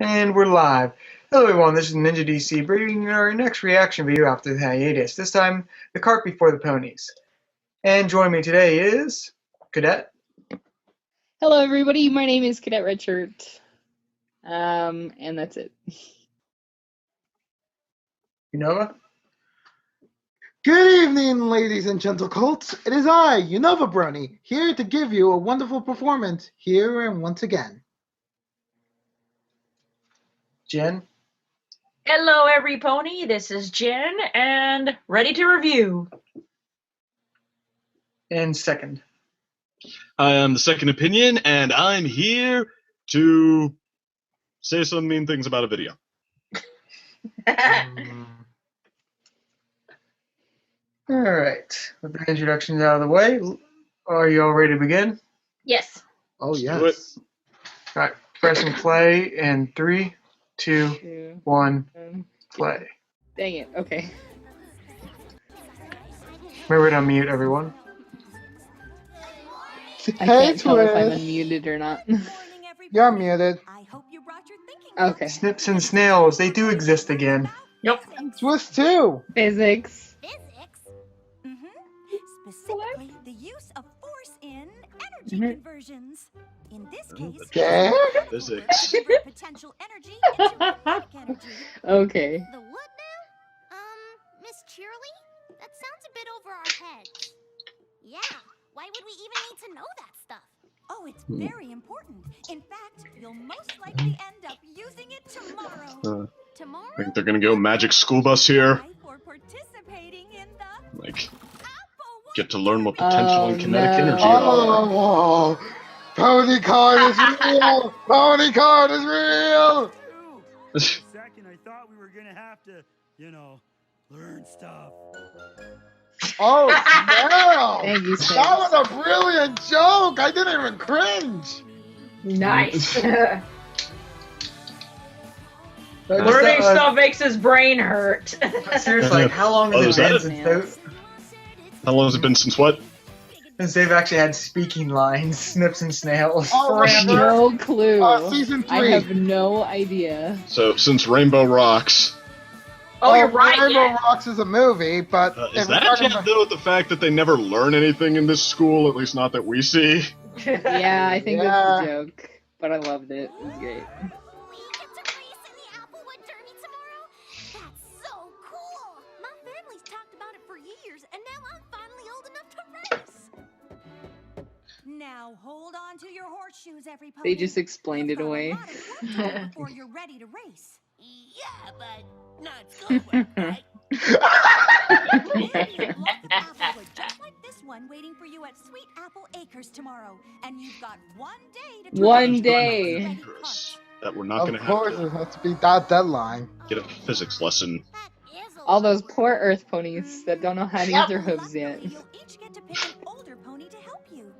And we're live. Hello everyone, this is Ninja DC bringing our next reaction video after the hiatus. This time, the cart before the ponies. And joining me today is Cadet. Hello everybody, my name is Cadet Redshirt. And that's it. Unova. Good evening, ladies and gentle colts. It is I, Unova Brony, here to give you a wonderful performance here and once again. Jenn. Hello, every pony. This is Jenn, and ready to review. And second. I am the second opinion, and I'm here to say some mean things about a video. Alright, with the introductions out of the way, are you all ready to begin? Yes. Oh, do yes. Alright, pressing play in 3, 2, 1, play. Dang it, okay. Remember to unmute everyone. I can't tell if I'm unmuted or not. You're muted. I hope you brought your thinking. Okay. Snips and snails, they do exist again. Yep. Swiss too. Physics. Physics? Specifically, the use of force in energy conversions. In this case, Okay. Physics. convert potential energy into kinetic energy. Okay. The what now? Miss Cheerly? That sounds a bit over our heads. Yeah, why would we even need to know that stuff? Oh, it's very important. In fact, you'll most likely end up using it tomorrow. Tomorrow? I think they're gonna go magic school bus here. For participating in the Like, Apple get to learn what potential and kinetic no. energy are. Oh, Pony card is real. Pony card is real. Second, I thought we were gonna have to, learn stuff. Oh, no. Thank you, Sam. That was a brilliant joke. I didn't even cringe. Nice. Learning Learning stuff makes his brain hurt. Seriously, like, how long has Oh, it is been that since, How long has it been since what? they've actually had speaking lines, Snips and Snails? Oh, I have no clue. Season 3. I have no idea. So, since Rainbow Rocks. Oh, you're right. Rainbow Yeah. Rocks is a movie, but Is if that we're a talking chat, though, with the fact that they never learn anything in this school, at least not that we see? Yeah, I think Yeah. that's the joke. But I loved it. It was great. We get to race in the Applewood Derby tomorrow? That's so cool! My family's talked about it for years, and now I'm finally old enough to race. Now hold on to your horseshoes, every pony. They just explained it away. Before you're ready to race. Yeah, but not schoolwork, right? Just like this one waiting for you at Sweet Apple Acres tomorrow. And you've got 1 day to One day. That we're not of gonna course have it has to be that deadline. to get a physics lesson. That is a All lot. those poor Earth ponies that don't know how to use their hooves yet. You'll each get to pick an older pony to help you.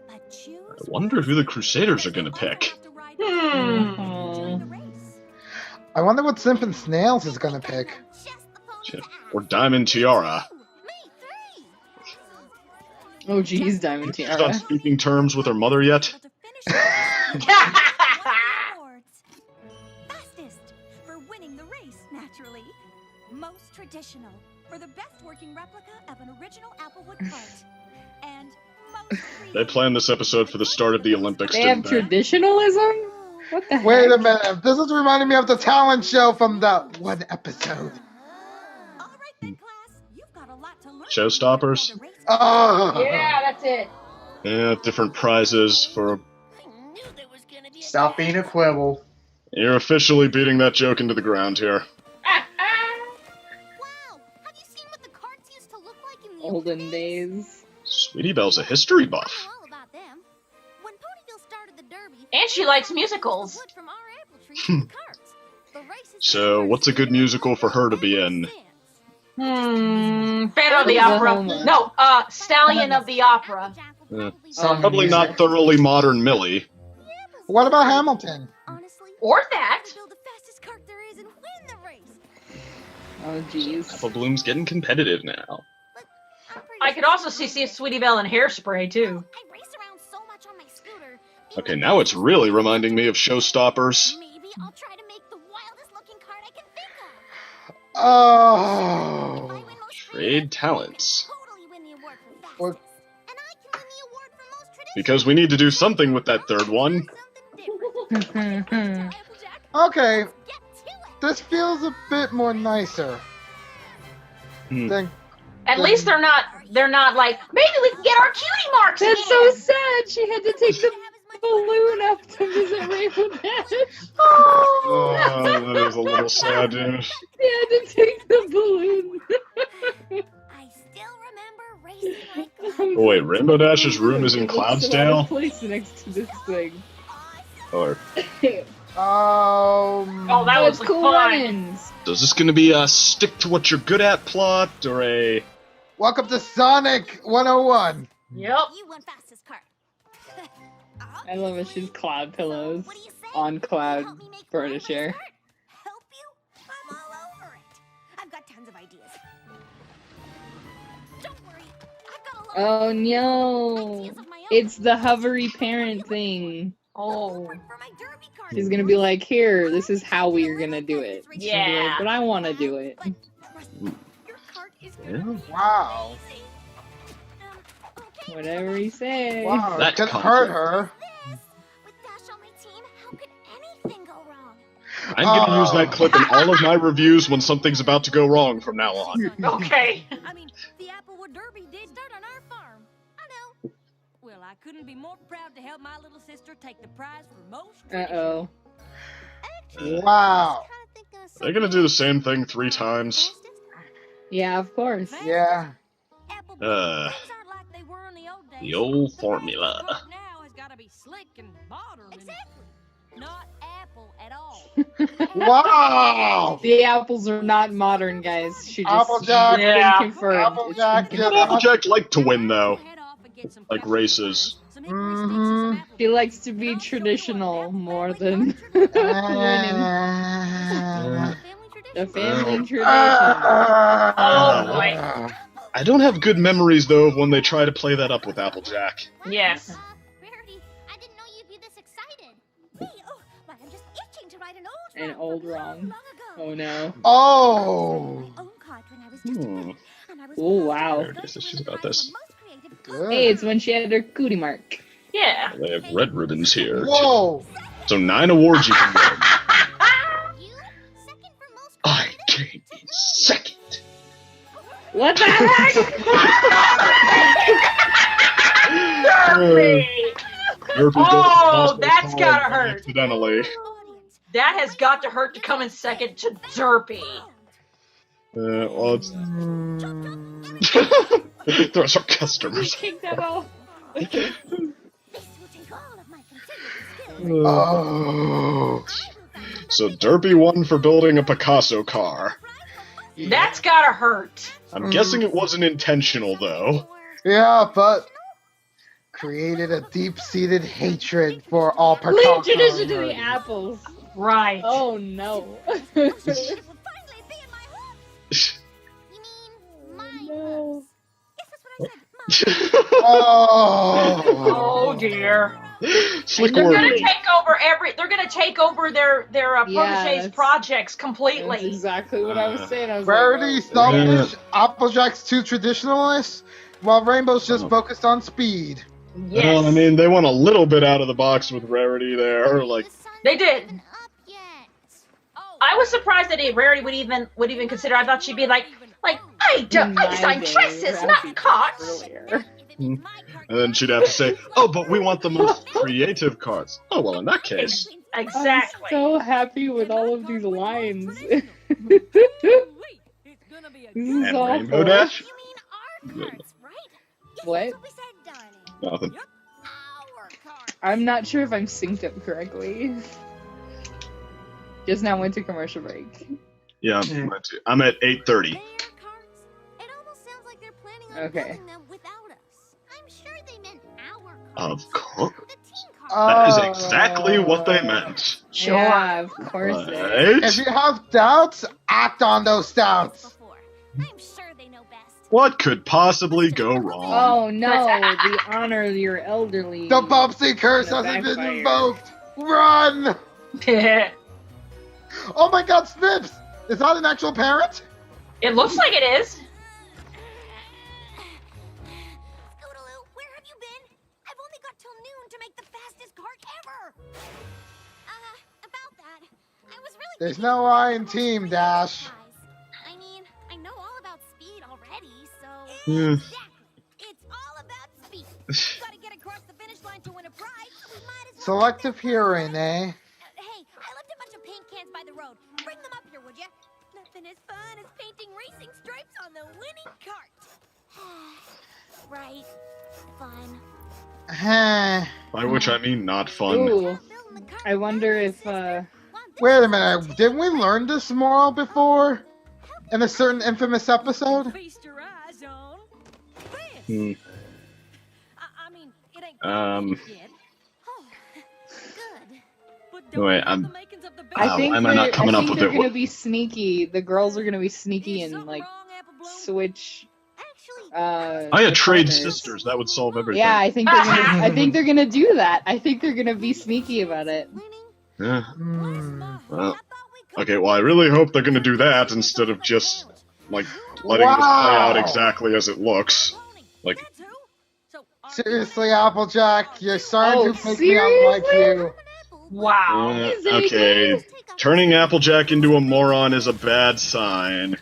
But choose I wonder who the Crusaders are gonna pick. I wonder what Simp and Snails is gonna pick. Just the pony Shit. to ask. Or Diamond Tiara. Ooh, me three. Oh geez, Diamond She's on Tiara. speaking terms with her mother yet? Fastest for winning the race, naturally. Most traditional for the best working replica of an original Applewood cart. And most They planned this episode for the start of the Olympics, They have didn't they? traditionalism? What the heck? Wait a minute. This is reminding me of the talent show from that one episode. All right then, class. You've got a lot to learn. Showstoppers? For the race. Oh. Yeah, that's it. Yeah, different prizes for... I knew there was gonna be a Stop being a quibble. You're officially beating that joke into the ground here. Wow! Have you seen what the carts used to look like in the Olden days. Sweetie Belle's a history buff. I know all about them. When Ponyville started the Derby, And she likes musicals. wood from our apple tree for the carts. The races So, what's a good musical for her to be in? Phantom of the Opera. Oklahoma. No, Stallion of the Opera. Probably not thoroughly modern Millie. What about Hamilton? Honestly, Or that. build the fastest cart there is and win the race. Oh geez. Apple Bloom's getting competitive now. But I'm pretty I could also see Sweetie Belle in Hairspray, too. I race around so much on my scooter. Okay, now it's really reminding me of Showstoppers. Maybe I'll try to make Oh. If I win most Trade talents. totally win the award for fastest. Or- And I can win the award for most traditional. Because we need to do something with that third one. Something different. Okay, Let's get to it. this feels a bit more nicer Hmm. than. At least they're not like, maybe we can get our cutie marks That's so again. sad. She had to take the balloon up to visit Rainbow Dash. Oh, that is a little sad, dude. She had to take the balloon. I still remember racing like Oh wait, Rainbow Dash's room is in It looks out of Cloudsdale? place next to this thing. Or Oh, that Oh, was it's cool fun. runnings. so is this gonna be a stick to what you're good at plot, or a... Welcome to Sonic 101. Yep. you won fastest cart. I love it. She's cloud pillows What do you say? on cloud Help me make furniture. cart? Help you? I'm all over it. I've got tons of ideas. Don't worry. I've got a lot Oh of no! ideas of my own. It's the hovery parent thing. Oh. For my derby cart. She's gonna be like, here, this is how we're gonna do it. She'll be like, Yeah. but I wanna do it. But trust me, your cart is gonna Yeah. be Wow. amazing. Okay, Whatever he says. Wow, That it could conflict. hurt her. this. With Dash on my team, how could anything go wrong? I'm gonna use that clip in all of my reviews when something's about to go wrong from now on. Okay. I mean, the Applewood Derby did start on our farm. I know. Well, I couldn't be more proud to help my little sister take the prize for most. Uh-oh. Wow. They're gonna do the same thing 3 times. Yeah, of course. Yeah. The old formula. Now has got to be slick and modern. Exactly. Not Apple at all. Wow. The apples are not modern, guys. She just Applejack. it's Yeah. been confirmed. Applejack, It's been yeah. confirmed. Applejack like to win, though. Head off and get some Like fresh races. fruit, some hickory sticks and some apple She likes to be traditional more than winning. The family tradition. Oh, boy. I don't have good memories, though, of when they try to play that up with Applejack. Yes. Rarity, I didn't know you'd be this excited. Me? Oh, but I'm just itching to write an old An rap old from wrong. long ago. Oh no. Oh. My own card when I was just a Hmm. kid, and I was Oh, proud wow. to There it is. vote She's for the about prize this. for most creative Good. Hey, it's when she had her cootie mark. Yeah. They have red ribbons here. Whoa. So 9 awards you can win. You, second for most I creative. came in second. What the heck? Derby! Oh, that's gotta hurt. Accidentally. Audience. That has got to hurt to come in second to Derpy. Well, it's... Those are customers. Kick that off. This will take all of my considerable skills. Oh. So Derpy won for building a Picasso car. That's gotta hurt. I'm guessing it wasn't intentional, though. Yeah, but created a deep-seated hatred for all Lead Picasso. tradition to the apples. Right. Oh no. It will finally be in my hooks. You mean my No. hooks? Yes, that's what I said. Oh dear. Slick They're word. gonna take over They're gonna take over their Yeah, protégés' that's- projects That's completely. exactly what I was saying. I was Rarity, like, oh, selfish, Applejack's too traditionalist, while Rainbow's just focused on speed. Yes. Well, I mean, they went a little bit out of the box with Rarity there. Like, The sun's They did. not up yet. Oh, I was surprised that Rarity would even consider. I thought she'd be like, I design day, dresses, Ralphie not did cots. earlier. If it's my cart, and then she'd have to say, "Oh, but we want the most creative cards." Oh, well, in that case, Exactly. I'm so happy with all of these lines. It's gonna be a This is and awful. Rainbow Dash. you mean our carts, right? Yes, What? that's what we said, darling. Nothing. Our carts. I'm not sure if I'm synced up correctly. Just now went to commercial break. Yeah, I'm at 8:30. Their carts? It almost sounds like they're planning on Okay. building them without us. I'm sure they meant our Of carts. course, The team carts. that is exactly what they meant. Sure. Yeah, of course. it is. Right? If you have doubts, act on those doubts. Before. I'm sure they know best. What could possibly go wrong? Oh no, the honor of your elderly. The Bubsy curse Gonna hasn't been backfire. invoked. Run! Oh my God, Snips! Is that an actual parrot? It looks like it is. Scootaloo, where have you been? I've only got till noon to make the fastest cart ever. About that, I was really. There's thinking no of I a in little team, sprint Dash. exercise. I mean, I know all about speed already, so. Hmm. Exactly. It's all about speed. Gotta get across the finish line to win a prize, so we might as well. Selective hearing, eh? Hey, I left a bunch of paint cans by the road. Bring them up here, would ya? Nothing as fun as painting racing stripes on the winning cart. Right. Fun. By which I mean not fun. Ooh. I wonder if, Wait a minute, didn't we learn this moral before? In a certain infamous episode? Feast your eyes on this. Hmm. I mean, it ain't Um. yet, Oh, good. but don't Wait, have I'm. the makings of the I Wow, think why am I not they're, coming I up think with they're it? gonna be sneaky. The girls are gonna be sneaky Is and something like wrong, Apple Bloom? Actually, switch. I had the trade partners. sisters. That would solve everything. Yeah, I think they're gonna. I think they're gonna do that. I think they're gonna be sneaky about it. Yeah. Hmm. Well. Okay. Well, I really hope they're gonna do that instead of just like letting this play out Wow. exactly as it looks. Like. Seriously, Applejack, you're starting Oh, to make me unlike you. Wow. Okay. Turning Applejack into a moron is a bad sign.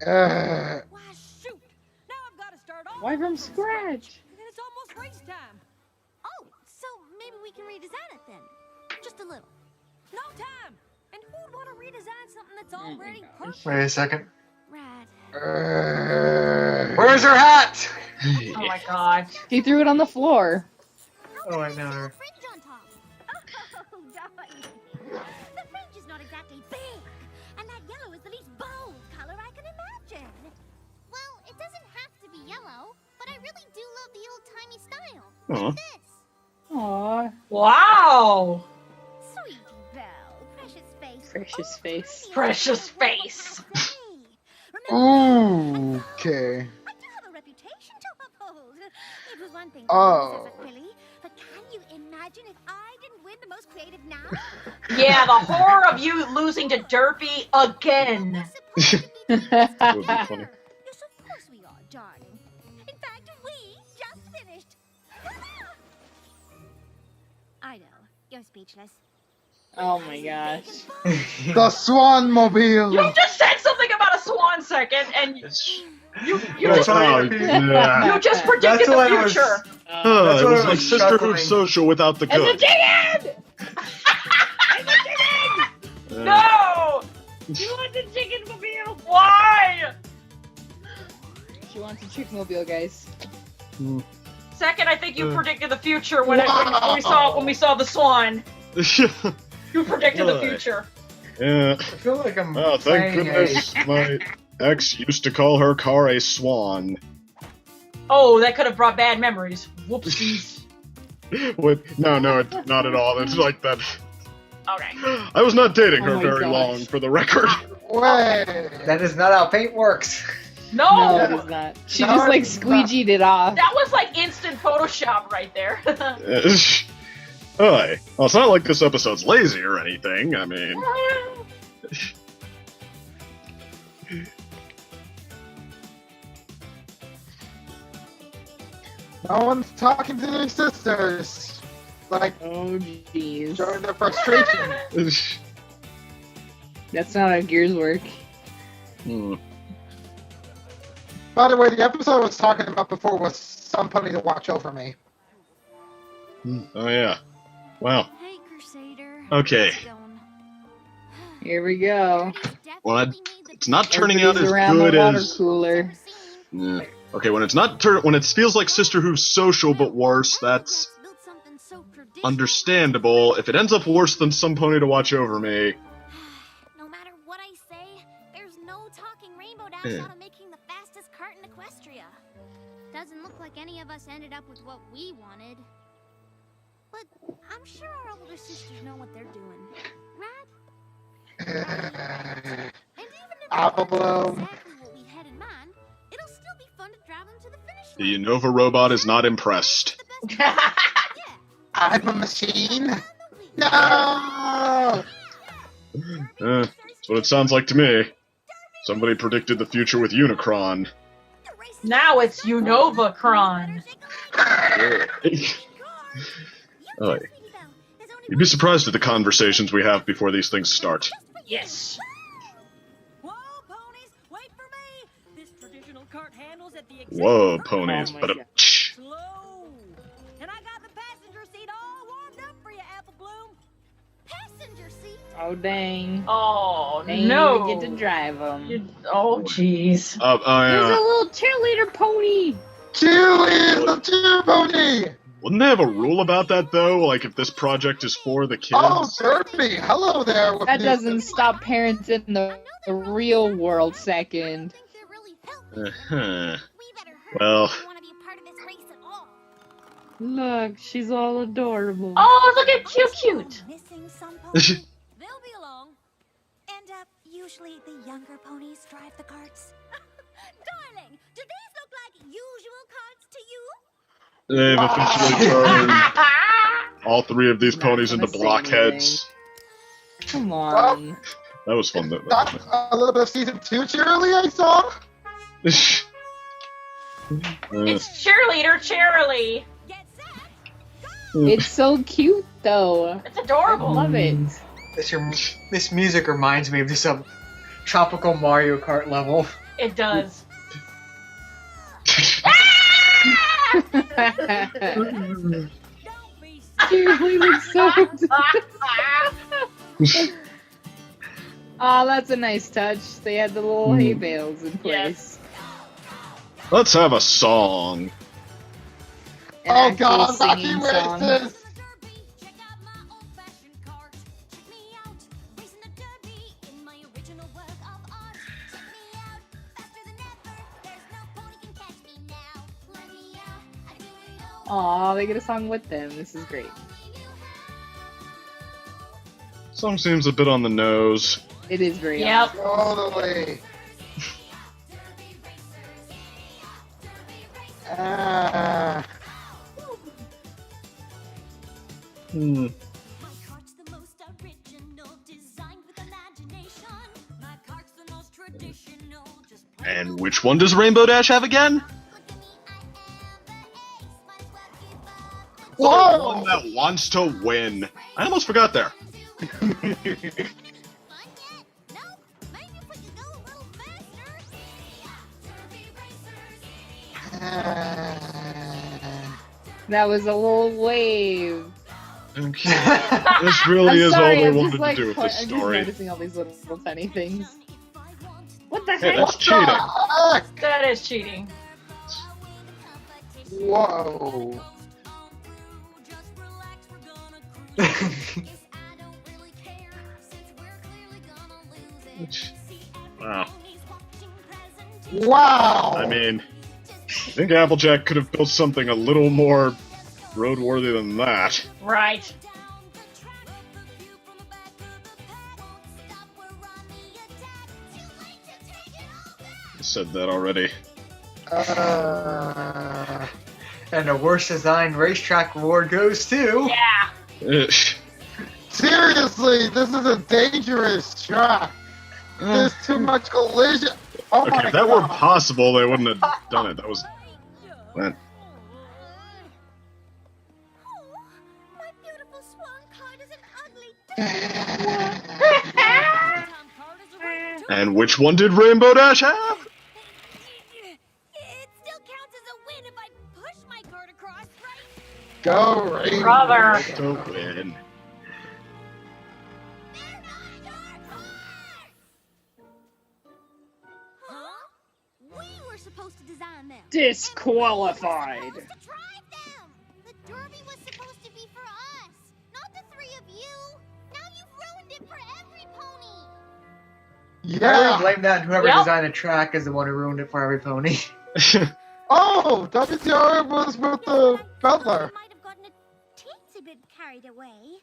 Ugh. Why, shoot! Now I've got to start all Why over from scratch? and it's almost race time. Oh, so maybe we can redesign it then. Just a little. No time. And who'd want to redesign something that's Oh my already gosh. perfect? Wait a second. Rad. Where's her hat? Oh my god. He threw it on the floor. Oh, I know her. Fringe on top. Oh, darling. The fringe is not exactly big, and that yellow is the least bold color I can imagine. Well, it doesn't have to be yellow, but I really do love the old-timey style. Aw. Like this. Aww. Wow. Sweetie Belle, precious face. Precious face. Precious face. Ooh, okay. I do have a reputation to uphold. It was one thing Oh. as a filly, but can you imagine if I didn't win the most creative now? Yeah, the horror of you losing to Derpy again. We're supposed to be doing That would be funny. Yes, of course we are, darling. In fact, we just finished. I know, you're speechless. Oh my gosh. The Swan Mobile. You just said something about a swan second, and you That's just why- yeah. you just predicted That's the what I was- future. Oh, That's it why was I like was Sisterhood chuckling. Social without the And the good. chicken! No! She wants a chicken mobile! Why? She wants a chicken mobile, guys. Second, I think you predicted the future when we saw the swan. You predicted the future. Yeah. I feel like I'm Oh, thank playing goodness my ex used to call her car a swan. Oh, that could have brought bad memories. Whoopsies. Wait, no, not at all. It's like that. Okay. I was not dating Oh her my very gosh. long, for the record. Wait. That is not how paint works. No, No! it is not. She No, just like it's not. squeegeed it off. That was like instant Photoshop right there. Hi. Well, it's not like this episode's lazy or anything. I mean, No one's talking to their sisters. Like, Oh jeez. showing their frustration. That's not how gears work. By the way, the episode I was talking about before was somebody to watch over me. Oh yeah. Wow. Hey, Crusader. Okay. How's it going? Here we go. Well, Definitely made the it's not turning out Everybody's as around good the water as. cooler. Yeah. Okay, when it's not when it feels like Sisterhood Social but worse, that's Built something so traditional. understandable. If it ends up worse than Some Pony to Watch Over Me, No matter what I say, there's no talking Rainbow Dash Yeah. out of making the fastest cart in Equestria. Doesn't look like any of us ended up with what we wanted. But I'm sure our older sisters know what they're doing. Rad? And even if Apple they don't know Bloom. exactly what we had in mind, it'll still be fun to drive them to the finish the line. Unova robot is not impressed. The best yeah. I'm a machine. No! No! That's what it sounds like to me. Somebody predicted the future with Unicron. Now it's Unovacron. Oh, you'd be surprised at the conversations we have before these things start. Yes. Whoa, ponies, wait for me. This traditional cart handles at the exact Whoa, perfect ponies. Oh my But God. slow. And I got the passenger seat all warmed up for you, Apple Bloom. Passenger seat? Oh dang. Oh, Dang, no. you get to drive them. Oh, jeez. There's a little cheerleader pony. Cheerleader, the cheer pony! Wouldn't they have a rule about that, though? Like, if this project is for the kids? Oh, Derby, hello there. With That you. doesn't stop parents in the real world second. think they're really helpful. Uh-huh. We better hurry Well. if we want to be a part of this race at all. Look, she's all adorable. Oh, look at cute. Missing some ponies? They'll be along. And usually the younger ponies drive the carts. Darling, do these look like usual carts to you? They've officially turned all three of these Not ponies gonna into say blockheads. Come on. That was fun, though. That's a little bit of season 2 cheerily I saw. It's cheerleader Cheerily. Get set. It's so cute though. It's I adorable. love it. This music reminds me of this tropical Mario Kart level. It does. Don't be Seriously, looks so Oh, that's a nice touch. They had the little hay bales in place. Let's have a song. An Oh actual god, singing Rocky song. races! Derby, check out my old-fashioned cart. Check me out, racing the derby in my original work of art. Check me out, faster than ever. There's no pony can catch me now. Let me out, I do it all. Aw, they get a song with them. This is great. Song seems a bit on the nose. It is very Yep. Totally. Hmm. My cart's the most original, designed with imagination. My cart's the most traditional, just plain And old which one does Rainbow Dash have again? Look at me, I am the ace. Might as well keep up. The one that wants to win. I almost forgot there. Fun yet? Nope. Maybe if we could go a little faster. That was a little wave. Okay. This really I'm is sorry, all they I'm wanted just like to do with this I'm just story. noticing all these little tiny things. What the Hey, heck? that's cheating. Heck? That is cheating. Whoa. Wow. Wow. I mean, I think Applejack could have built something a little more roadworthy than that. Right. I said that already. And the worst designed racetrack award goes to. Yeah. Ugh. Seriously, this is a dangerous track. There's too much collision. Oh Okay, my if that were god. possible, they wouldn't have done it. That was. Man. My beautiful swan card is an ugly. And which one did Rainbow Dash have? It still counts as a win if I push my card across, right? Go, Rainbow. Brother. To win. They're not your cards! Huh? We were supposed to design them. Disqualified. Supposed to drive them. The derby was supposed to be for us, not the three of you. Now you've ruined it for every pony. I Yeah. blame that whoever Yep. designed the track is the one who ruined it for every pony. Oh, WTR was with the butler. Might have gotten a teensy bit carried away.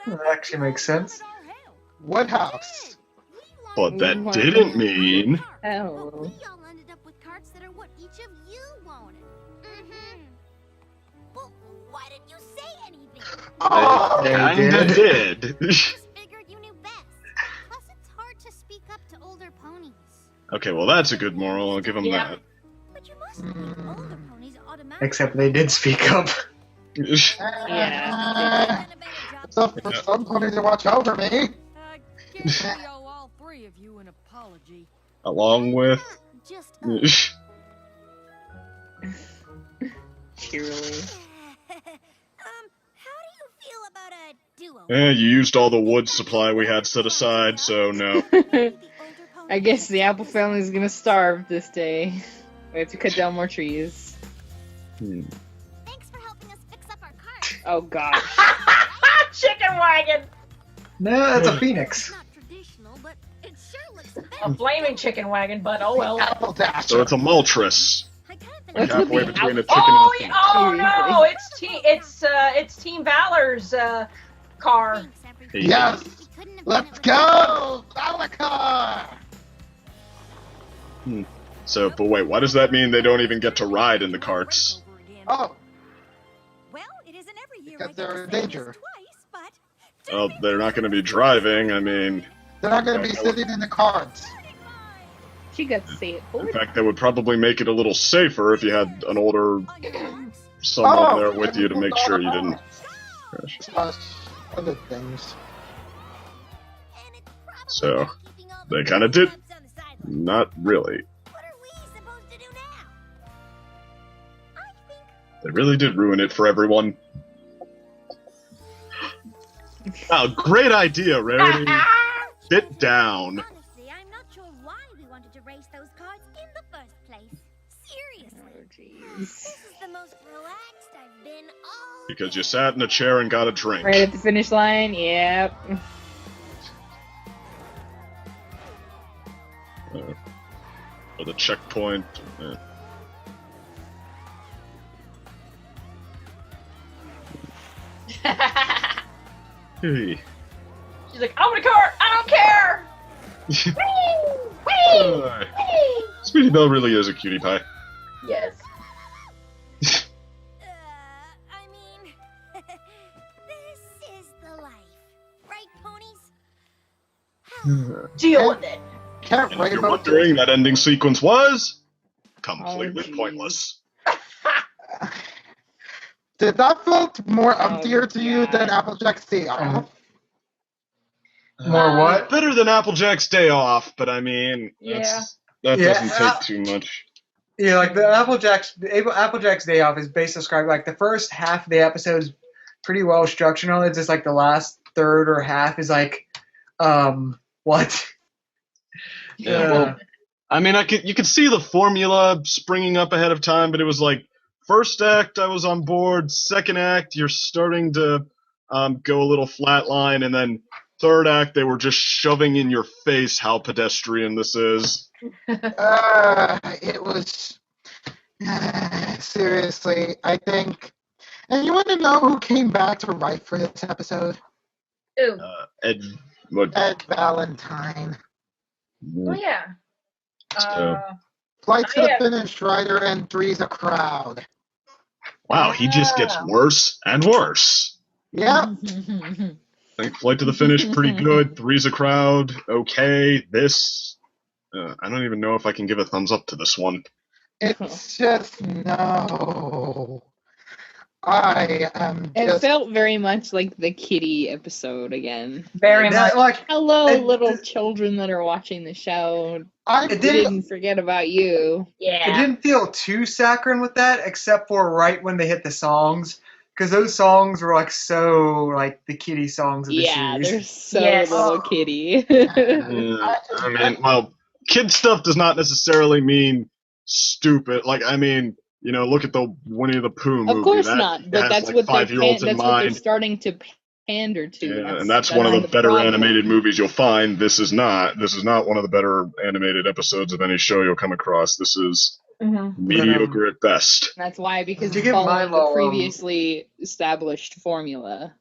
That actually makes sense. Woodhouse. But that didn't mean. Oh. We all ended up with carts that are what each of you wanted. Mm-hmm. Well, why didn't you say anything? Oh, They Kinda did. Just figured you knew best. Plus, it's hard up to older ponies. Okay, well that's a good moral. I'll give them Yeah. that. But you mustn't think older ponies automatically. Except they did speak up. Yeah. So for some ponies to watch over me. I guess we owe all three of you an apology. Along with. Just Cheerily. how do you feel about a duo? You used all the wood supply we had set aside, so no. I guess the apple family's gonna starve this day. We have to cut down more trees. Thanks for helping us fix up our cart. Oh gosh. Chicken wagon. No, that's a It's phoenix. not traditional, but it sure looks A better. flaming chicken wagon, but oh well. Apple Dash. So it's a Moltres. I kind of What's think with Halfway the between a apple- chicken Oh, and a oh phoenix. no! It's Team Valor's car. thanks, everybody. Yes. We couldn't have Let's done it go! Valacar! So, but wait, why does that mean they don't even get to ride in the carts? Oh, Well, it isn't every year Because I get they're to in say danger. this twice, but Well, they're not going to be driving. I mean, they're not going to be sitting in the carts. She got to say it in forward. fact, that would probably make it a little safer if you had an older on your marks. someone there with you to make sure you didn't crash. Plus other things. And it's probably So, not keeping all the they kinda did. crabs on the sideline. Not really. What are we supposed to do now? I think They really did ruin it for everyone. Oh, great idea, Rarity. Sit down. honestly, I'm not sure why we wanted to race those cars in the first place. Seriously. Oh jeez. This is the most relaxed I've been all Because you day. sat in a chair and got a drink. Right at the finish line. Yep. For the checkpoint. Hey. She's like, I'm in a car. I don't care. Whee! Whee! Whee! Sweetie Belle really is a cutie pie. Yes. I mean, this is the life. Right, ponies? Deal with it. Can't And if wait you're about wondering, that ending sequence was completely geez. pointless. Did that feel more Oh, emptier to you than God. Applejack's Day Off? More what? Better than Applejack's Day Off, but I mean, that Yeah, doesn't take too much. Yeah, like the Applejack's Day Off is basically described like the first half of the episode is pretty well structured. On it, just like the last third or half is like, what? Yeah, well, I mean, you could see the formula springing up ahead of time, but it was like first act I was on board, second act you're starting to go a little flatline, and then third act they were just shoving in your face how pedestrian this is. It was seriously. I think, and you want to know who came back to write for this episode? Ooh. Ed, what? Ed Valentine. Oh yeah. Flight to the yeah. Finish writer and Three's a Crowd. Wow, he just gets worse and worse. Yeah. I think Flight to the Finish pretty good. Three's a Crowd, okay. This, I don't even know if I can give a thumbs up to this one. It's just no. I am It just. felt very much like the kitty episode again. Very much. Like Hello, It- little children that are watching the show. I it We didn't. didn't forget about you. It Yeah. didn't feel too saccharine with that, except for right when they hit the songs, because those songs were like so like the kitty songs of the Yeah, series. they're so Yes. little kitty. Yeah, I mean, well, kid stuff does not necessarily mean stupid. Like, I mean, you know, look at the Winnie the Pooh movie. Of course That not, but has, that's like, what they're 5-year-olds in that's what they're mind. starting to pander to. Yeah, and that's one of the better problem. animated movies you'll find. This is not. This is not one of the better animated episodes of any show you'll come across. This is Mm-hmm. mediocre at best. That's why, because To it's give following Milo, the previously established formula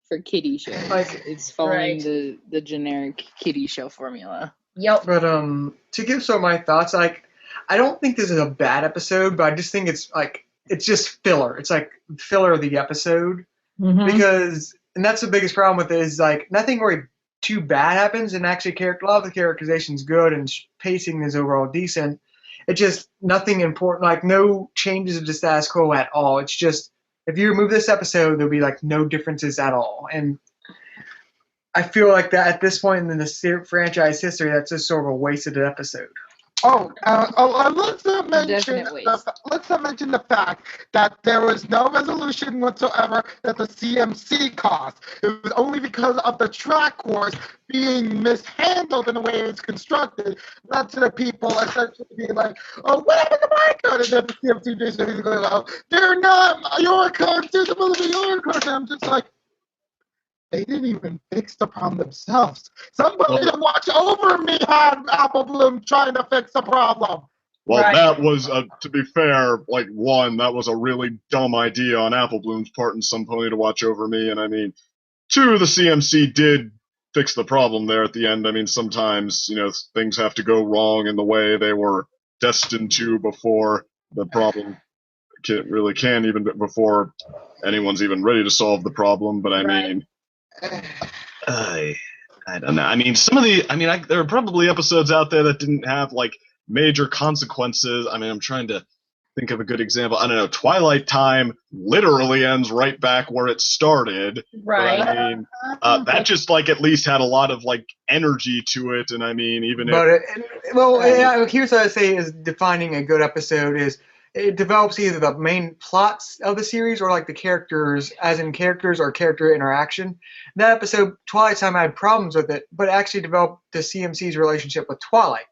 for kitty shows. Like, It's following right. the generic kitty show formula. Yep. But to give some of my thoughts, like I don't think this is a bad episode, but I just think it's like it's just filler. It's like filler of the episode Mm-hmm. because, and that's the biggest problem with it is like nothing really too bad happens, and actually a lot of the characterization is good and pacing is overall decent. It's just nothing important, like no changes of the status quo at all. It's just if you remove this episode, there'll be like no differences at all. And I feel like that at this point in the franchise history, that's just sort of a wasted episode. Let's not Definite waste. let's not mention the fact that there was no resolution whatsoever that the CMC caused. It was only because of the track course being mishandled in the way it's constructed, led to the people essentially being like, "Oh, what happened to my code?" And then the CMC basically going, "Oh, they're not your codes. They're supposed to be your codes." And I'm just like, they didn't even fix the problem themselves. Somebody to watch over me had Apple Bloom trying to fix the problem. Well, that was, to be fair, like, that was a really dumb idea on Apple Bloom's part and some pony to watch over me. And I mean, 2, the CMC did fix the problem there at the end. I mean, sometimes, things have to go wrong in the way they were destined to before the problem can even before anyone's even ready to solve the problem. But I mean, I don't know. I mean, there are probably episodes out there that didn't have like major consequences. I mean, I'm trying to think of a good example. I don't know. Twilight Time literally ends right back where it started. Right. But, I mean, that just like at least had a lot of like energy to it. And I mean, even here's what I say is defining a good episode is it develops either the main plots of the series or like the characters, as in characters or character interaction. That episode, Twilight Time, had problems with it, but actually developed the CMC's relationship with Twilight.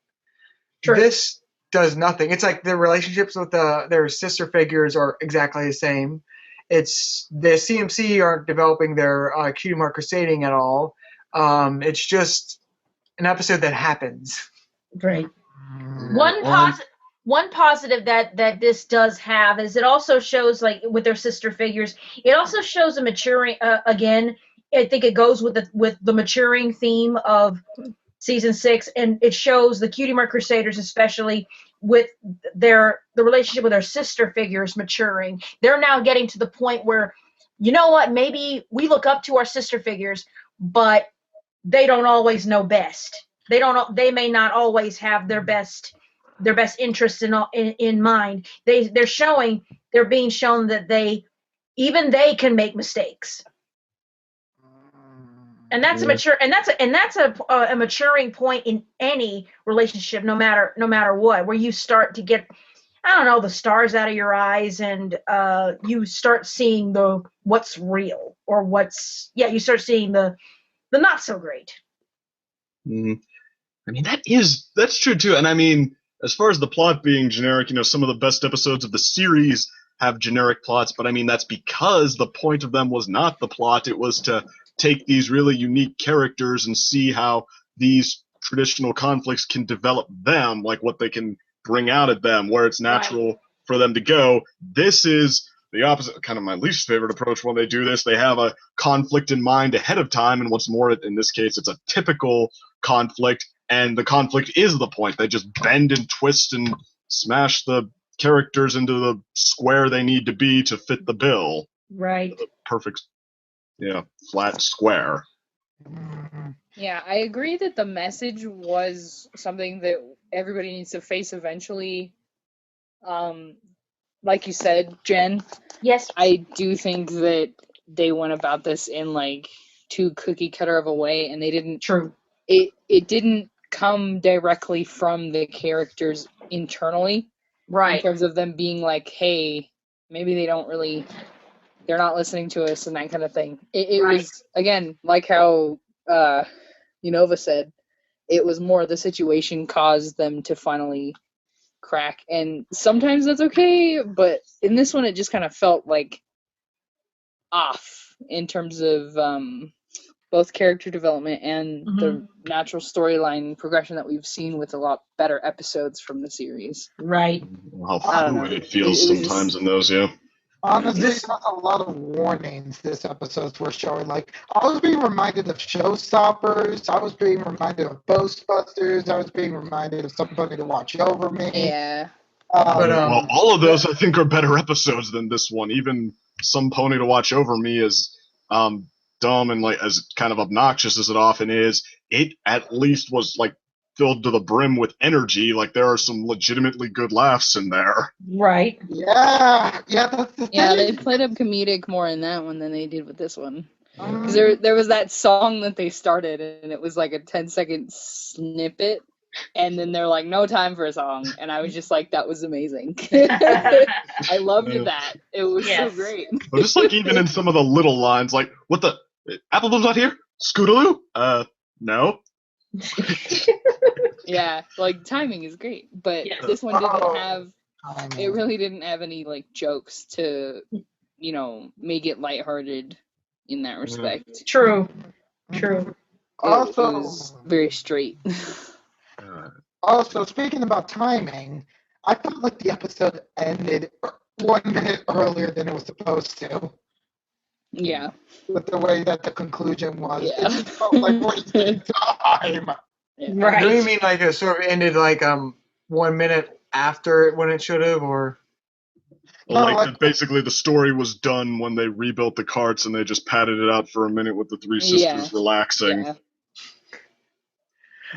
True. This does nothing. It's like the relationships with their sister figures are exactly the same. It's the CMC aren't developing their Cutie Mark crusading at all. It's just an episode that happens. Right. One positive that this does have is it also shows, like with their sister figures, it also shows a maturing. Again, I think it goes with the maturing theme of season 6, and it shows the Cutie Mark Crusaders, especially with the relationship with their sister figures maturing. They're now getting to the point where, you know what, maybe we look up to our sister figures, but they don't always know best. They may not always have their best interests in mind. They're being shown that they can make mistakes. And that's a maturing point in any relationship, no matter what, where you start to get, I don't know, the stars out of your eyes, and you start seeing what's real, or you start seeing the not so great. I mean, that's true too. And I mean, as far as the plot being generic, some of the best episodes of the series have generic plots, but I mean, that's because the point of them was not the plot. It was to take these really unique characters and see how these traditional conflicts can develop them, like what they can bring out of them, where it's natural for them to go. This is the opposite, kind of my least favorite approach when they do this. They have a conflict in mind ahead of time, and what's more, in this case, it's a typical conflict, and the conflict is the point. They just bend and twist and smash the characters into the square they need to be to fit the bill. Right. The perfect, flat square. Yeah, I agree that the message was something that everybody needs to face eventually. Like you said, Jen. Yes. I do think that they went about this in like too cookie cutter of a way, and they didn't. True. It didn't come directly from the characters internally. Right. In terms of them being like, hey, maybe they're not listening to us and that kind of thing. It was, again, like how Unova said, it was more the situation caused them to finally crack. And sometimes that's okay, but in this one it just kind of felt like off in terms of both character development and the natural storyline progression that we've seen with a lot better episodes from the series. Right. How fluid it feels sometimes in those, Honestly, there's a lot of warnings this episodes were showing. Like, I was being reminded of Showstoppers. I was being reminded of Ghostbusters. I was being reminded of Somebody to Watch Over Me. Yeah. Well, all of those I think are better episodes than this one. Even Some Pony to Watch Over Me is dumb and like as kind of obnoxious as it often is, it at least was like filled to the brim with energy. Like there are some legitimately good laughs in there. Right. Yeah, that's the Yeah, they thing. played up comedic more in that one than they did with this one. Because Um, there was that song that they started, and it was like a 10-second snippet, and then they're like, no time for a song. And I was just like, that was amazing. I loved Yeah. that. It was so Yes. great. But just like even in some of the little lines, like, what the? Applebloom's not here? Scootaloo? No. Yeah, like timing is great, but Yes. this one didn't Oh. have, it really didn't have any like jokes to, make it lighthearted in that respect. True. True. It Also, was very straight. also speaking about timing, I felt like the episode ended 1 minute earlier than it was supposed to. Yeah. With the way that the conclusion was, Yeah. it just felt like wasting time. Yeah. Right. Do you mean like it sort of ended like 1 minute after when it should have, or? No, Like like- basically the story was done when they rebuilt the carts and they just padded it out for a minute with the three sisters Yeah. relaxing. Yeah.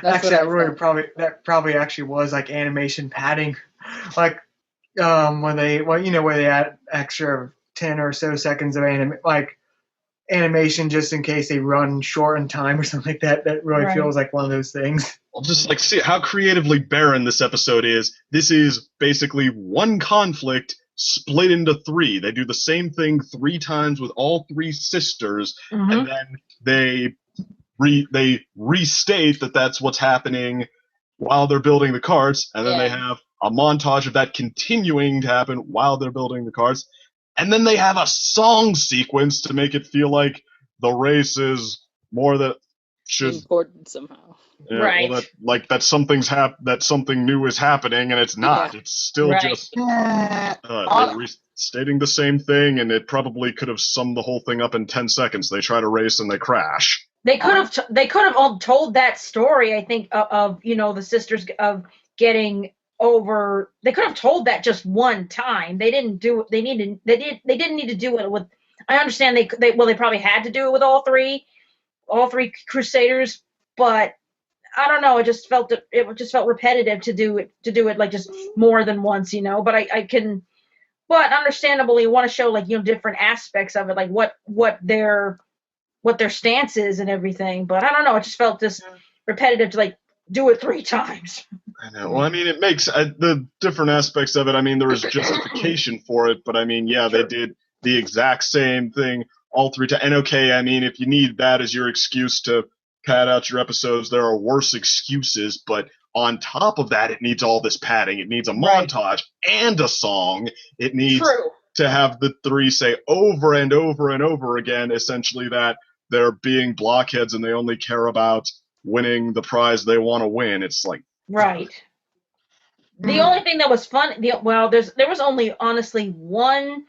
That's Actually, what I thought. that probably actually was like animation padding, like when they where they add extra 10 or so seconds of animation just in case they run short in time or something like that. That really Right. feels like one of those things. I'll just like see how creatively barren this episode is. This is basically one conflict split into three. They do the same thing 3 times with all 3 sisters, Mhm. and then they restate that that's what's happening while they're building the carts, and then they Yeah. have a montage of that continuing to happen while they're building the carts, and then they have a song sequence to make it feel like the race is more that should Important somehow. Right. well, that something new is happening, and it's not. Yeah. It's still Right. just Yeah. they're restating the same thing, and it probably could have summed the whole thing up in 10 seconds. They try to race and they crash. They could have all told that story. I think of the sisters of getting over. They could have told that just one time. They didn't do it. They didn't need to do it with. I understand they probably had to do it with all three crusaders, but I don't know. It just felt repetitive to do it like just more than once, But I can, but understandably, you want to show like different aspects of it, like what their stance is and everything. But I don't know. It just felt just repetitive to like do it 3 times. I know. Well, I mean, it makes the different aspects of it. I mean, there was justification for it, but I mean, yeah, they did the exact same thing all 3 times. And okay, I mean, if you need that as your excuse to pad out your episodes, there are worse excuses. But on top of that, it needs all this padding. It needs a montage and a song. It needs True. to have the 3 say over and over and over again, essentially that they're being blockheads and they only care about winning the prize they want to win. It's like Right. The only thing that was fun, there was only honestly one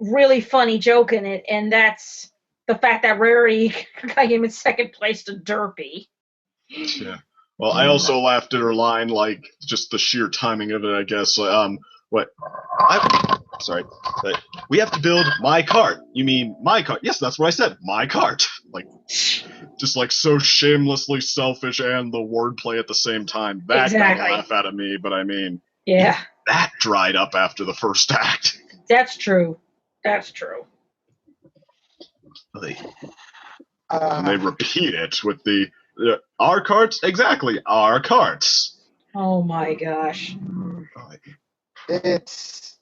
really funny joke in it, and that's the fact that Rarity got him in second place to Derpy. yeah. Well, I also laughed at her line, like just the sheer timing of it. I guess. Sorry. We have to build my cart. You mean my cart? Yes, that's what I said. My cart. Like, just like so shamelessly selfish and the wordplay at the same time. That got a laugh out of me. But I mean, Yeah, that dried up after the first act. that's true. That's true. And they repeat it with the our carts. Exactly, our carts. Oh my gosh. It's.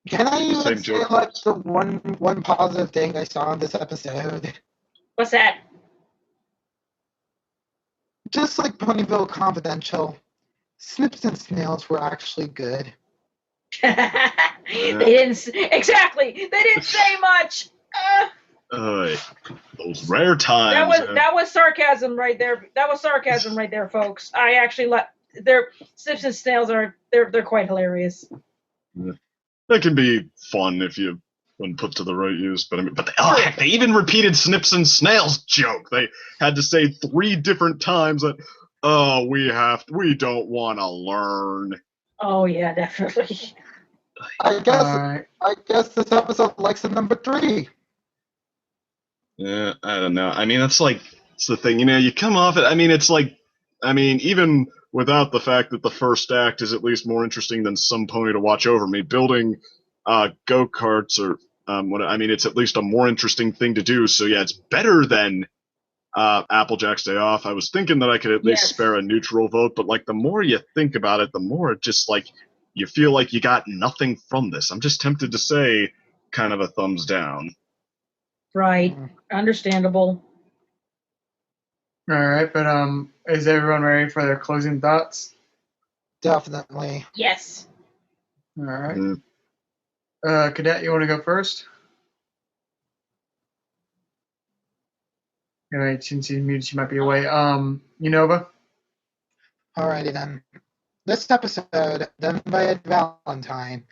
Can I even Same say joke. like the one positive thing I saw in this episode? What's that? Just like Ponyville Confidential, Snips and Snails were actually good. They didn't exactly. They didn't say much. Those rare times. That was sarcasm right there. That was sarcasm right there, folks. I actually their Snips and Snails they're quite hilarious. That can be fun if you when put to the right use. But I mean, heck, they even repeated Snips and Snails joke. They had to say 3 different times that we don't want to learn. Oh yeah, definitely. I guess this episode likes the number 3. Yeah, I don't know. I mean, it's the thing. You come off it. I mean, it's like, even without the fact that the first act is at least more interesting than some pony to watch over me, building go karts or it's at least a more interesting thing to do. So yeah, it's better than Applejack's Day Off. I was thinking that I could at least Yes. spare a neutral vote, but like the more you think about it, the more it just like you feel like you got nothing from this. I'm just tempted to say kind of a thumbs down. Right. Understandable. All right, but is everyone ready for their closing thoughts? Definitely. Yes. All right. Mm. Cadet, you want to go first? All right, since she's muted, she might be away. Unova? Alrighty then. This episode, done by Ed Valentine,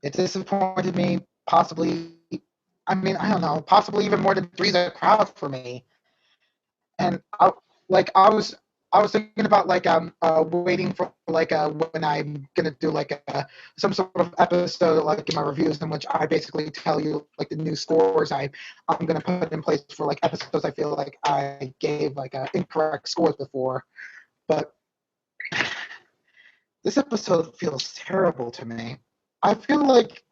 it disappointed me, possibly, I don't know, possibly even more than three's a crowd for me. And I was thinking about waiting for when I'm gonna do some sort of episode like in my reviews in which I basically tell you like the new scores I'm gonna put in place for like episodes I feel like I gave incorrect scores before. But this episode feels terrible to me. I feel like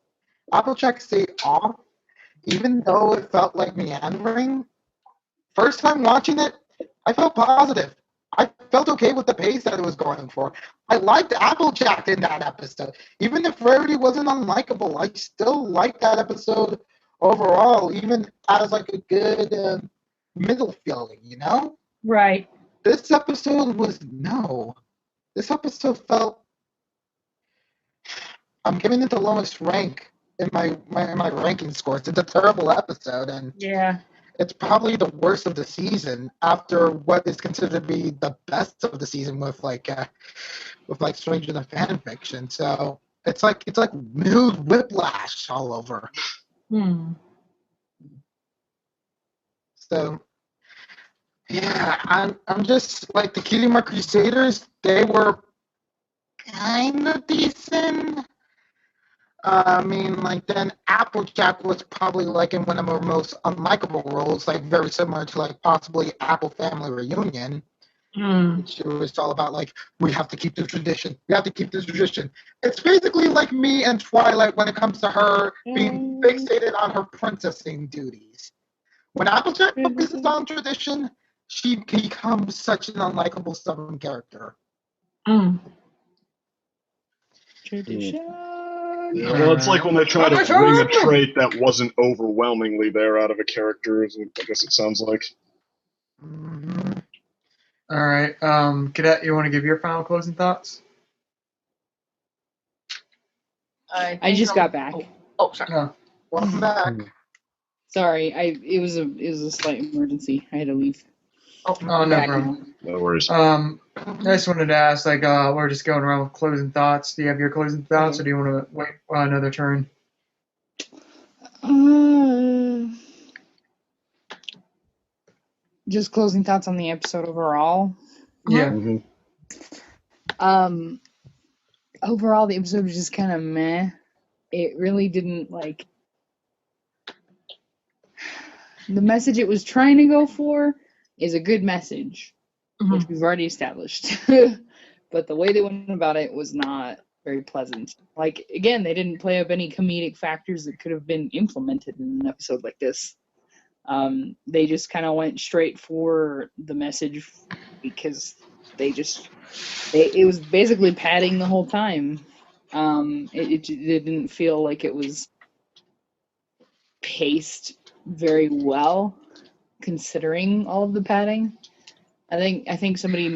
Applejack Day Off, even though it felt like meandering, first time watching it, I felt positive. I felt okay with the pace that it was going for. I liked Applejack in that episode. Even if Rarity wasn't unlikable, I still liked that episode overall, even as like a good middle feeling, you know? Right. This episode was no. This episode felt. I'm giving it the lowest rank in my ranking scores. It's a terrible episode, and Yeah. it's probably the worst of the season after what is considered to be the best of the season with Stranger Than Fan Fiction. So it's like mood whiplash all over. So yeah, I'm just like the Cutie Mark Crusaders. They were kind of decent. Then Applejack was probably like in one of her most unlikable roles, like very similar to like possibly Apple Family Reunion. Which was all about like, we have to keep the tradition. We have to keep this tradition. It's basically like me and Twilight when it comes to her being fixated on her princessing duties. When Applejack focuses on tradition, she becomes such an unlikable, stubborn character. Tradition. Yeah, well, it's like when they try to bring a trait that wasn't overwhelmingly there out of a character, I guess it sounds like. All right. Cadet, you want to give your final closing thoughts? I just got back. Oh, sorry. No. Welcome back. Sorry, it was a slight emergency. I had to leave. Oh, no problem. No worries. I just wanted to ask, we're just going around with closing thoughts. Do you have your closing thoughts, or do you want to wait another turn? Just closing thoughts on the episode overall. Yeah. Mm-hmm. Overall, the episode was just kind of meh. It really didn't the message it was trying to go for is a good message, which we've already established. But the way they went about it was not very pleasant. Again, they didn't play up any comedic factors that could have been implemented in an episode like this. They just kind of went straight for the message because it was basically padding the whole time. It didn't feel like it was paced very well, considering all of the padding. I think somebody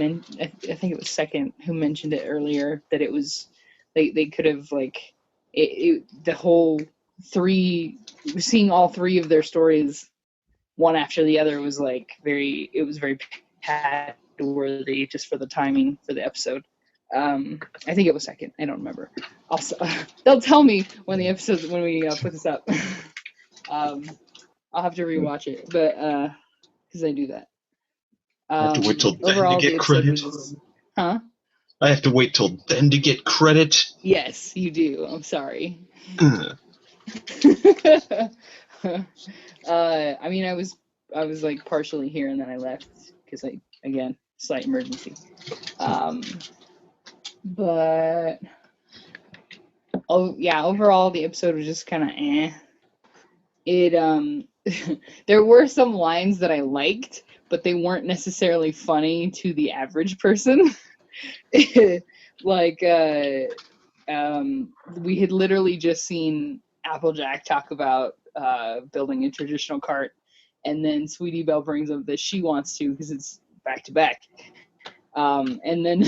I think it was Second who mentioned it earlier that it was they could have the whole seeing all three of their stories one after the other was very pad worthy just for the timing for the episode. I think it was Second. I don't remember. Also, they'll tell me when we put this up. I'll have to rewatch it, but because I do that. I have to wait till then overall, to get credit. Huh? I have to wait till then to get credit. Yes, you do. I'm sorry. I mean, I was like partially here and then I left because again, slight emergency. But overall the episode was just kind of eh. It there were some lines that I liked, but they weren't necessarily funny to the average person. Like we had literally just seen Applejack talk about building a traditional cart, and then Sweetie Belle brings up that she wants to because it's back to back. And then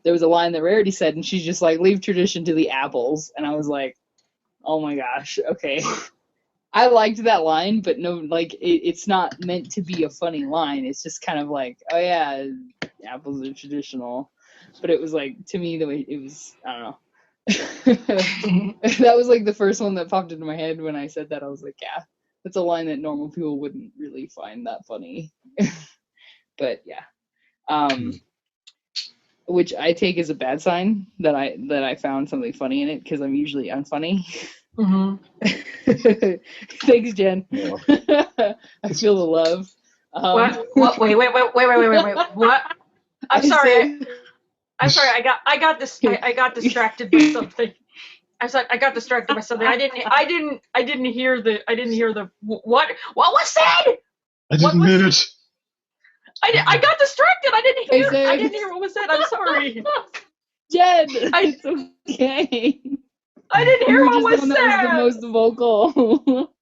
there was a line that Rarity said, and she's just like, "Leave tradition to the apples," and I was like, "Oh my gosh, okay." I liked that line, but no, like it's not meant to be a funny line. It's just kind of like, oh yeah, apples are traditional. But it was like, to me, the way it was, I don't know. That was like the first one that popped into my head when I said that. I was like, yeah, that's a line that normal people wouldn't really find that funny. But yeah, which I take as a bad sign that I found something funny in it, because I'm usually unfunny. Thanks, Jen. I feel the love. What? Wait. What? I'm sorry. I got distracted by something. I'm sorry. I got distracted by something. I didn't hear the what was said? I didn't mean it. I got distracted. I didn't hear what was said. I'm sorry. Jen, it's okay. I didn't hear what was said. That was the most vocal.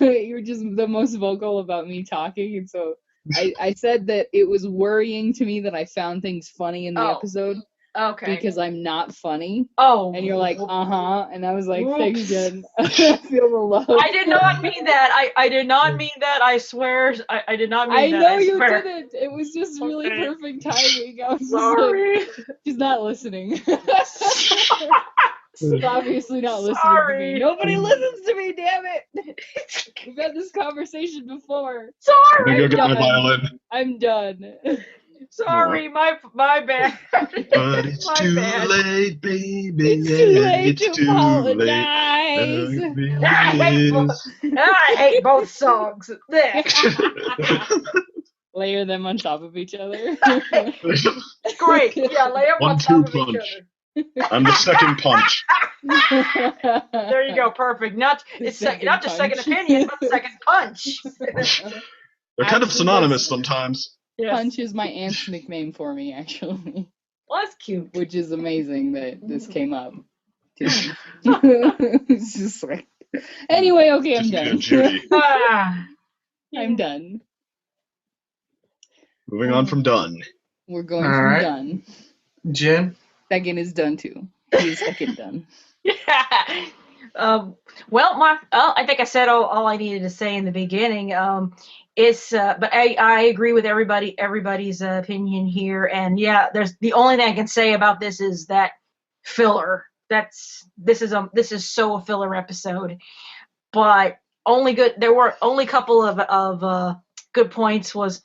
You were just the most vocal about me talking, and so I said that it was worrying to me that I found things funny in the episode. Okay. Because I'm not funny. Oh. And you're like, and I was like, thanks, Jen. I feel the love. I did not mean that. I did not mean that. I swear. I did not mean that. I know you didn't. It was just really perfect timing. I was sorry. Like, she's not listening. She's obviously not listening to me. Nobody listens to me, damn it. We've had this conversation before. Sorry. I'm gonna go get my violin. I'm done. Sorry, my bad. But it's too late, baby. It's too late to apologize. I hate both songs. Layer them on top of each other. Great. Yeah, lay them on top of punch. each other. I'm the second punch. There you go. Perfect. Not just second opinion, but second punch. They're kind of synonymous sometimes. Yes. Punch is my aunt's nickname for me, actually. Well, that's cute. Which is amazing that this came up. It's just like... Anyway, okay, I'm done. I'm done. Moving on from done. We're going from done. Jen? Second is done too. He's second done. Yeah. I think I said all I needed to say in the beginning. But I agree with everybody's opinion here, and yeah, there's the only thing I can say about this is that filler. This is so a filler episode, but only good. There were only a couple of good points. Was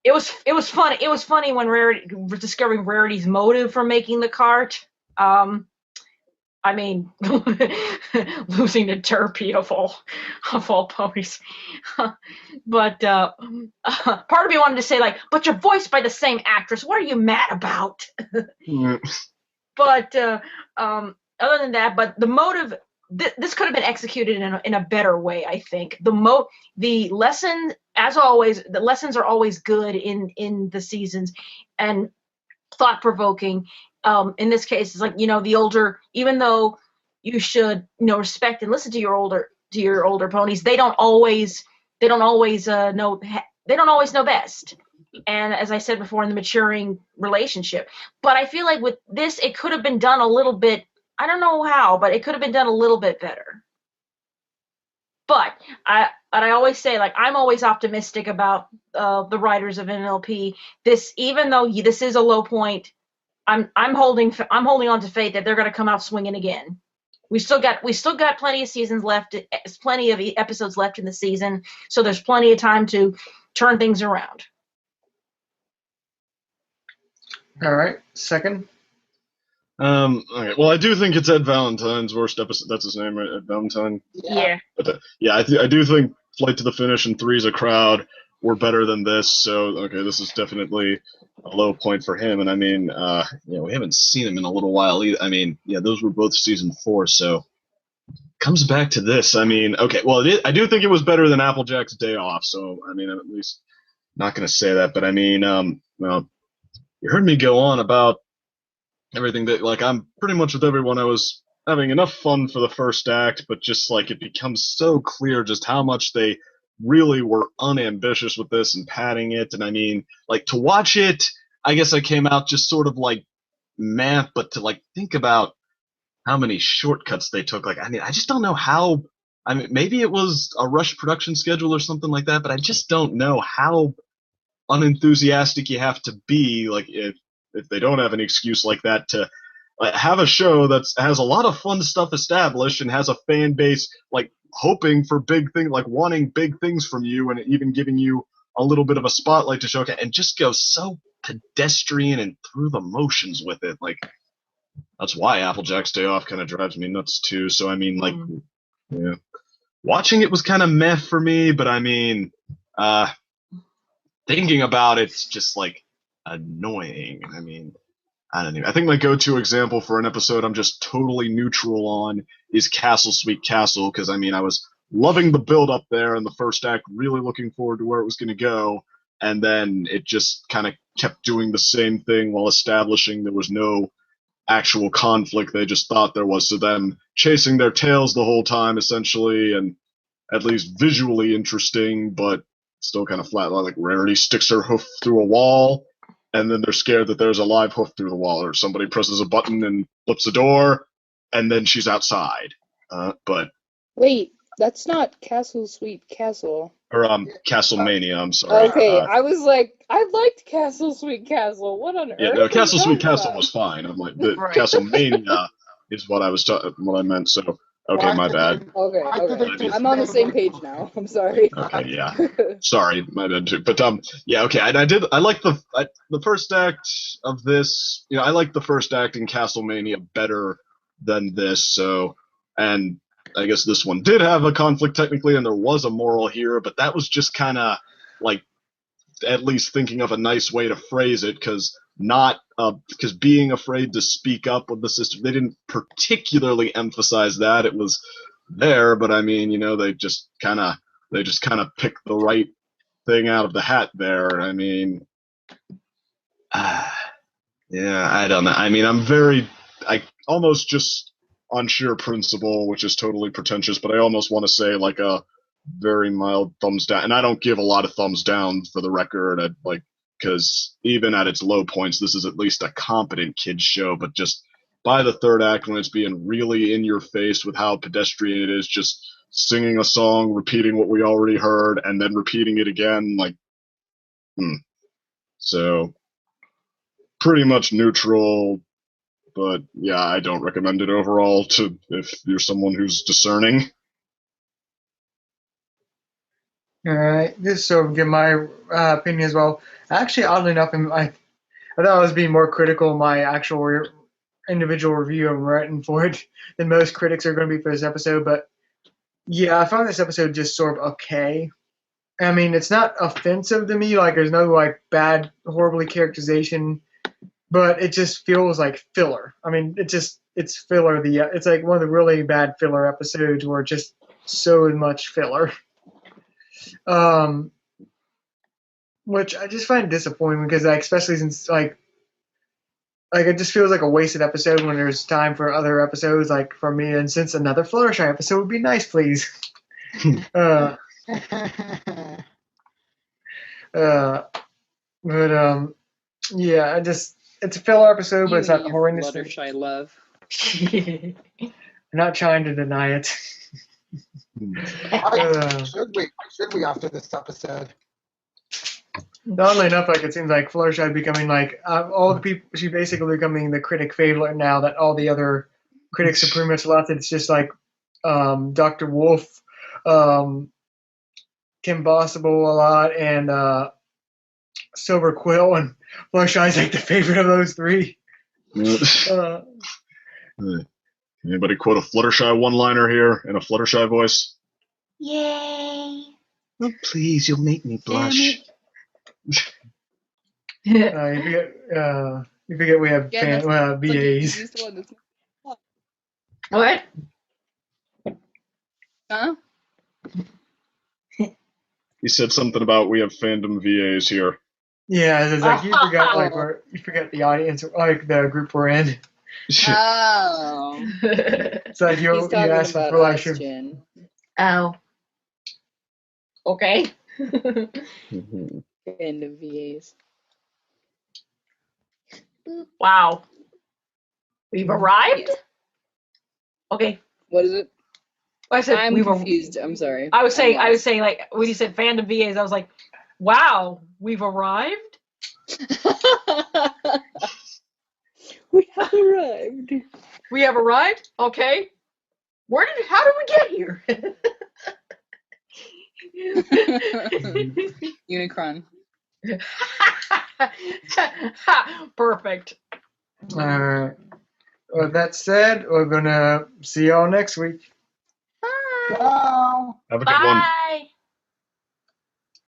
it was funny. It was funny when Rarity discovering Rarity's motive for making the cart. I mean, losing to Derpy of all ponies. But part of me wanted to say, like, but you're voiced by the same actress. What are you mad about? But other than that, but the motive, this could have been executed in a better way, I think. The lesson, as always, the lessons are always good in the seasons and thought-provoking. In this case, it's like, the older, even though you should, respect and listen to your older ponies, they don't always know best. And as I said before, in the maturing relationship. But I feel like with this, it could have been done a little bit, I don't know how, but it could have been done a little bit better. But I always say, like, I'm always optimistic about the writers of NLP. This, even though this is a low point, I'm holding on to faith that they're going to come out swinging again. We still got plenty of seasons left, plenty of episodes left in the season, so there's plenty of time to turn things around. All right, second. Okay. Well, I do think it's Ed Valentine's worst episode. That's his name, right? Ed Valentine. Yeah. But yeah, I do think Flight to the Finish and Three's a Crowd were better than this. So okay, this is definitely a low point for him. And I mean, we haven't seen him in a little while either. I mean, yeah, those were both season 4. So comes back to this. I mean, okay, well, I do think it was better than Applejack's Day Off. So I mean, I'm at least not going to say that. But I mean, well, you heard me go on about everything that like I'm pretty much with everyone. I was having enough fun for the first act, but just like it becomes so clear just how much they really were unambitious with this and padding it. And I mean, like to watch it, I guess I came out just sort of like meh, but to like think about how many shortcuts they took, like I mean, I just don't know how. I mean, maybe it was a rush production schedule or something like that, but I just don't know how unenthusiastic you have to be, like if they don't have an excuse like that to have a show that has a lot of fun stuff established and has a fan base like hoping for big things, like wanting big things from you, and even giving you a little bit of a spotlight to show, and just go so pedestrian and through the motions with it. Like that's why Applejack's Day Off kind of drives me nuts too. So I mean, like, yeah, watching it was kind of meh for me, but I mean, thinking about it's just like annoying. I mean, I don't know. I think my go-to example for an episode I'm just totally neutral on is Castle Sweet Castle, because I mean I was loving the build up there in the first act, really looking forward to where it was going to go, and then it just kind of kept doing the same thing while establishing there was no actual conflict they just thought there was, to them chasing their tails the whole time essentially, and at least visually interesting, but still kind of flat. Like Rarity sticks her hoof through a wall, and then they're scared that there's a live hoof through the wall, or somebody presses a button and flips the door, and then she's outside. But Wait, that's not Castle Sweet Castle. or Castlemania. I'm sorry. Okay, I was like, I liked Castle Sweet Castle. What on Yeah, earth? no, are Castle you Sweet talking Castle about? was fine. I'm like the Right. Castlemania is what I meant. So okay, my bad. Okay, okay. I'm on the same page now. I'm sorry. Okay, yeah. Sorry, my bad too. But yeah, okay. I like the first act of this. You know, I like the first act in Castlemania better than this. So, and I guess this one did have a conflict technically, and there was a moral here, but that was just kind of like at least thinking of a nice way to phrase it, because being afraid to speak up with the system, they didn't particularly emphasize that. It was there, but I mean, you know, they just kind of picked the right thing out of the hat there. I mean, yeah, I don't know. I mean, I almost just on sheer principle, which is totally pretentious, but I almost want to say like a very mild thumbs down. And I don't give a lot of thumbs down for the record, because even at its low points, this is at least a competent kids show. But just by the third act, when it's being really in your face with how pedestrian it is, just singing a song, repeating what we already heard, and then repeating it again, like, So pretty much neutral, but yeah, I don't recommend it overall to if you're someone who's discerning. All right, just so give my opinion as well. Actually, oddly enough, I thought I was being more critical in my actual individual review I'm writing for it than most critics are going to be for this episode. But yeah, I found this episode just sort of okay. I mean, it's not offensive to me. Like, there's no like bad, horribly characterization, but it just feels like filler. I mean, it's filler. It's like one of the really bad filler episodes where it's just so much filler. Which I just find disappointing because, like, especially since like it just feels like a wasted episode when there's time for other episodes, like for me. And since another Fluttershy episode would be nice, please. But yeah, it's a filler episode, but it's not horrendous. Fluttershy love. I'm not trying to deny it. Should we after this episode? Oddly enough, like it seems like Fluttershy becoming like all the people. She's basically becoming the critic favorite now that all the other critics are pretty much left. It's just like Dr. Wolf, Kim Possible a lot, and Silver Quill, and Fluttershy's like the favorite of those three. Uh, Anybody quote a Fluttershy one-liner here in a Fluttershy voice? Yay! Oh, please, you'll make me blush. you forget we have Again, VAs. he's the one that's What? huh? He said something about we have fandom VAs here. Yeah, it's like you forgot you forget the audience, like the group we're in. Oh. It's like you He's talking asked about for like us, Jen. Oh. Okay. Mhm. End of VAs. Wow. We've arrived? Yes. Okay. What is it? I said I'm we were. confused. I'm sorry. I was saying, I'm lost. like when you said fandom VAs, I was like, wow, we've arrived. We have arrived. We have arrived. Okay. How did we get here? Unicron. Perfect. Alright. With that said, we're gonna see y'all next week. Ciao. Have a good one. Bye.